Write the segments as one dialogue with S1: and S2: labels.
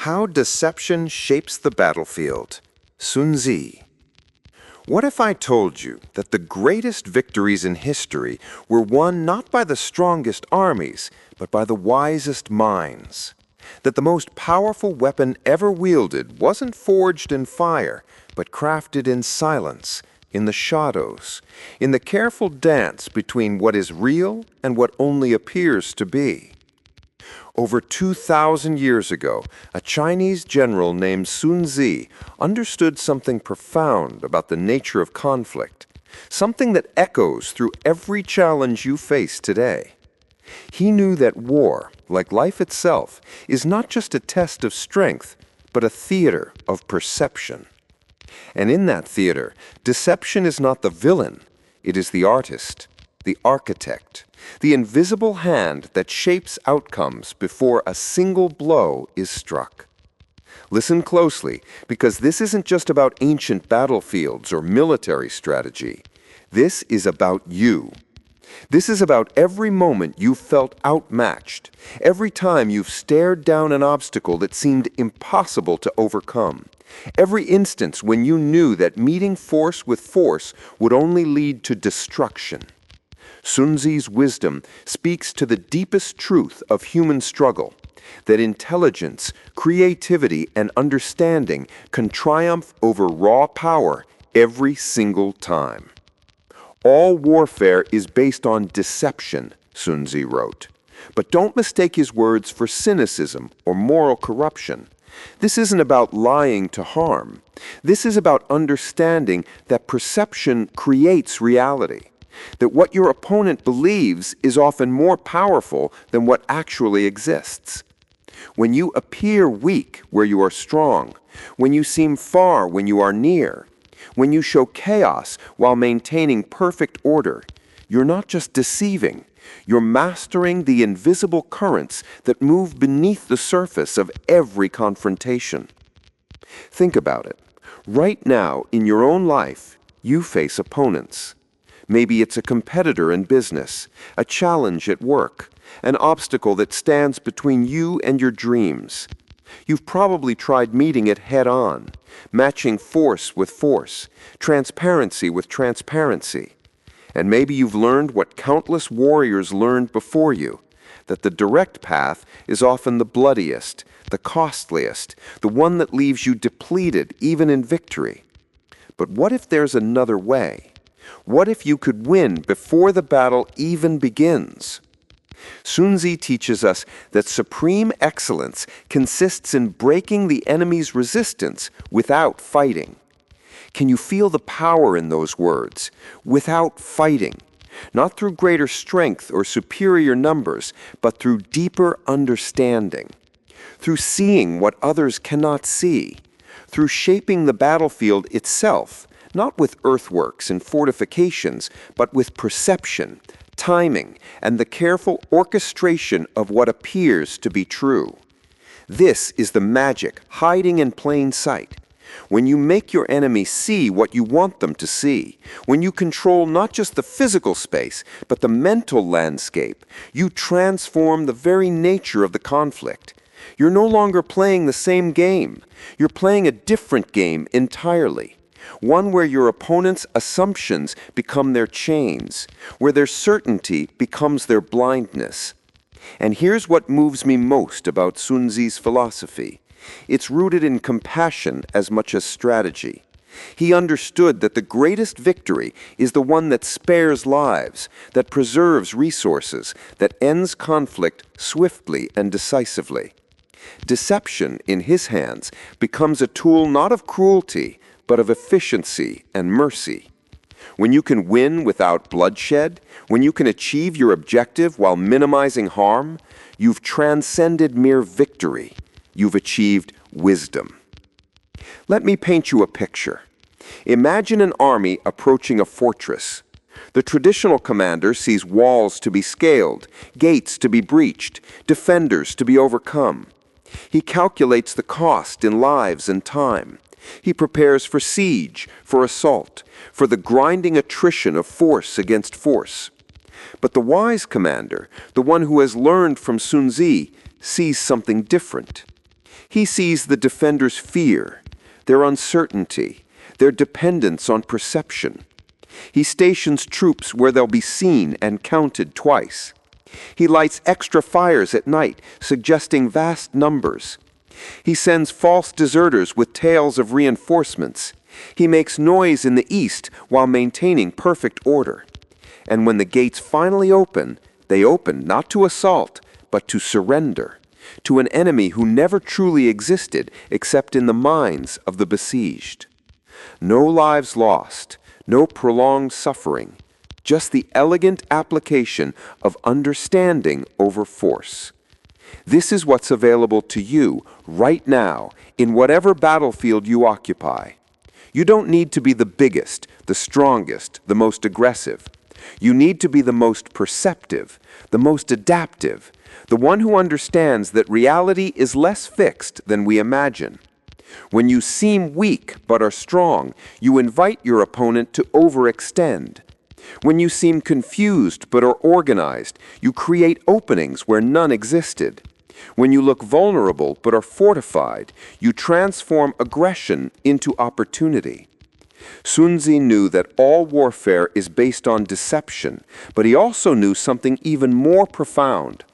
S1: How Deception Shapes the Battlefield. Sunzi. What if I told you that the greatest victories in history were won not by the strongest armies, but by the wisest minds? That the most powerful weapon ever wielded wasn't forged in fire, but crafted in silence, in the shadows, in the careful dance between what is real and what only appears to be. Over 2,000 years ago, a Chinese general named Sunzi understood something profound about the nature of conflict, something that echoes through every challenge you face today. He knew that war, like life itself, is not just a test of strength, but a theater of perception. And in that theater, deception is not the villain, it is the artist, the architect, the invisible hand that shapes outcomes before a single blow is struck. Listen closely, because this isn't just about ancient battlefields or military strategy. This is about you. This is about every moment you've felt outmatched, every time you've stared down an obstacle that seemed impossible to overcome, every instance when you knew that meeting force with force would only lead to destruction. Sunzi's wisdom speaks to the deepest truth of human struggle, that intelligence, creativity, and understanding can triumph over raw power every single time. All warfare is based on deception, Sunzi wrote. But don't mistake his words for cynicism or moral corruption. This isn't about lying to harm. This is about understanding that perception creates reality, that what your opponent believes is often more powerful than what actually exists. When you appear weak where you are strong, when you seem far when you are near, when you show chaos while maintaining perfect order, you're not just deceiving, you're mastering the invisible currents that move beneath the surface of every confrontation. Think about it. Right now, in your own life, you face opponents. Maybe it's a competitor in business, a challenge at work, an obstacle that stands between you and your dreams. You've probably tried meeting it head-on, matching force with force, transparency with transparency. And maybe you've learned what countless warriors learned before you, that the direct path is often the bloodiest, the costliest, the one that leaves you depleted even in victory. But what if there's another way? What if you could win before the battle even begins? Sunzi teaches us that supreme excellence consists in breaking the enemy's resistance without fighting. Can you feel the power in those words? Without fighting. Not through greater strength or superior numbers, but through deeper understanding. Through seeing what others cannot see. Through shaping the battlefield itself, not with earthworks and fortifications, but with perception, timing, and the careful orchestration of what appears to be true. This is the magic hiding in plain sight. When you make your enemy see what you want them to see, when you control not just the physical space, but the mental landscape, you transform the very nature of the conflict. You're no longer playing the same game. You're playing a different game entirely. One where your opponent's assumptions become their chains, where their certainty becomes their blindness. And here's what moves me most about Sunzi's philosophy. It's rooted in compassion as much as strategy. He understood that the greatest victory is the one that spares lives, that preserves resources, that ends conflict swiftly and decisively. Deception, in his hands, becomes a tool not of cruelty, but of efficiency and mercy. When you can win without bloodshed, when you can achieve your objective while minimizing harm, you've transcended mere victory. You've achieved wisdom. Let me paint you a picture. Imagine an army approaching a fortress. The traditional commander sees walls to be scaled, gates to be breached, defenders to be overcome. He calculates the cost in lives and time. He prepares for siege, for assault, for the grinding attrition of force against force. But the wise commander, the one who has learned from Sunzi, sees something different. He sees the defenders' fear, their uncertainty, their dependence on perception. He stations troops where they'll be seen and counted twice. He lights extra fires at night, suggesting vast numbers. He sends false deserters with tales of reinforcements. He makes noise in the east while maintaining perfect order. And when the gates finally open, they open not to assault, but to surrender, to an enemy who never truly existed except in the minds of the besieged. No lives lost, no prolonged suffering, just the elegant application of understanding over force. This is what's available to you right now in whatever battlefield you occupy. You don't need to be the biggest, the strongest, the most aggressive. You need to be the most perceptive, the most adaptive, the one who understands that reality is less fixed than we imagine. When you seem weak but are strong, you invite your opponent to overextend. When you seem confused but are organized, you create openings where none existed. When you look vulnerable but are fortified, you transform aggression into opportunity. Sunzi knew that all warfare is based on deception, but he also knew something even more profound,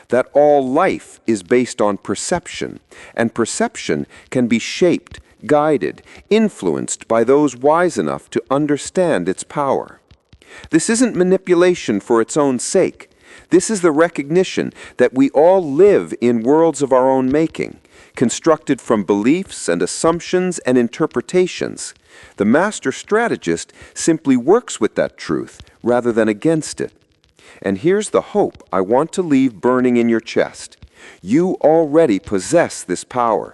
S1: that all life is based on perception, and perception can be shaped, guided, influenced by those wise enough to understand its power. This isn't manipulation for its own sake. This is the recognition that we all live in worlds of our own making, constructed from beliefs and assumptions and interpretations. The master strategist simply works with that truth rather than against it. And here's the hope I want to leave burning in your chest. You already possess this power.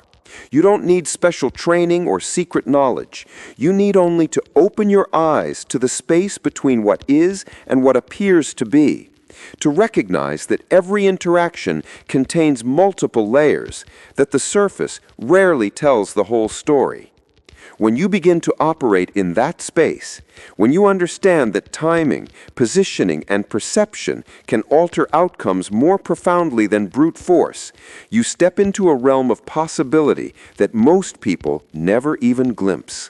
S1: You don't need special training or secret knowledge. You need only to open your eyes to the space between what is and what appears to be, to recognize that every interaction contains multiple layers, that the surface rarely tells the whole story. When you begin to operate in that space, when you understand that timing, positioning, and perception can alter outcomes more profoundly than brute force, you step into a realm of possibility that most people never even glimpse.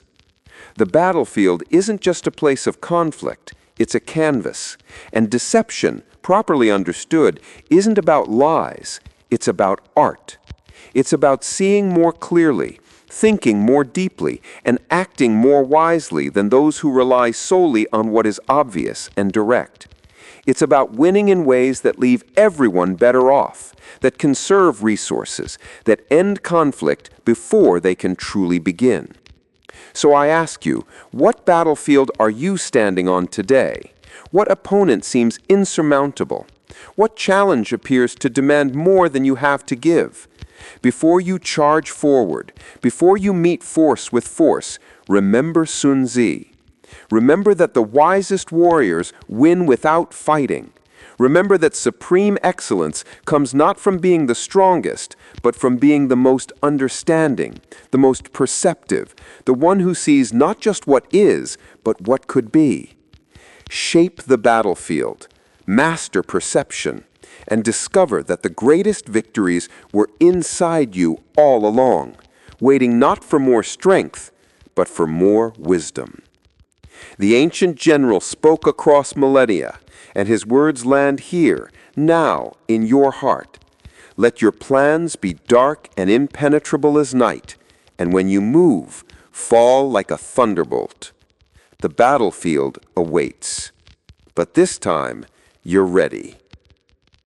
S1: The battlefield isn't just a place of conflict, it's a canvas. And deception, properly understood, isn't about lies, it's about art. It's about seeing more clearly, thinking more deeply, and acting more wisely than those who rely solely on what is obvious and direct. It's about winning in ways that leave everyone better off, that conserve resources, that end conflict before they can truly begin. So I ask you, what battlefield are you standing on today? What opponent seems insurmountable? What challenge appears to demand more than you have to give? Before you charge forward, before you meet force with force, remember Sunzi. Remember that the wisest warriors win without fighting. Remember that supreme excellence comes not from being the strongest, but from being the most understanding, the most perceptive, the one who sees not just what is, but what could be. Shape the battlefield, master perception, and discover that the greatest victories were inside you all along, waiting not for more strength, but for more wisdom. The ancient general spoke across millennia, and his words land here, now, in your heart. Let your plans be dark and impenetrable as night, and when you move, fall like a thunderbolt. The battlefield awaits. But this time, you're ready.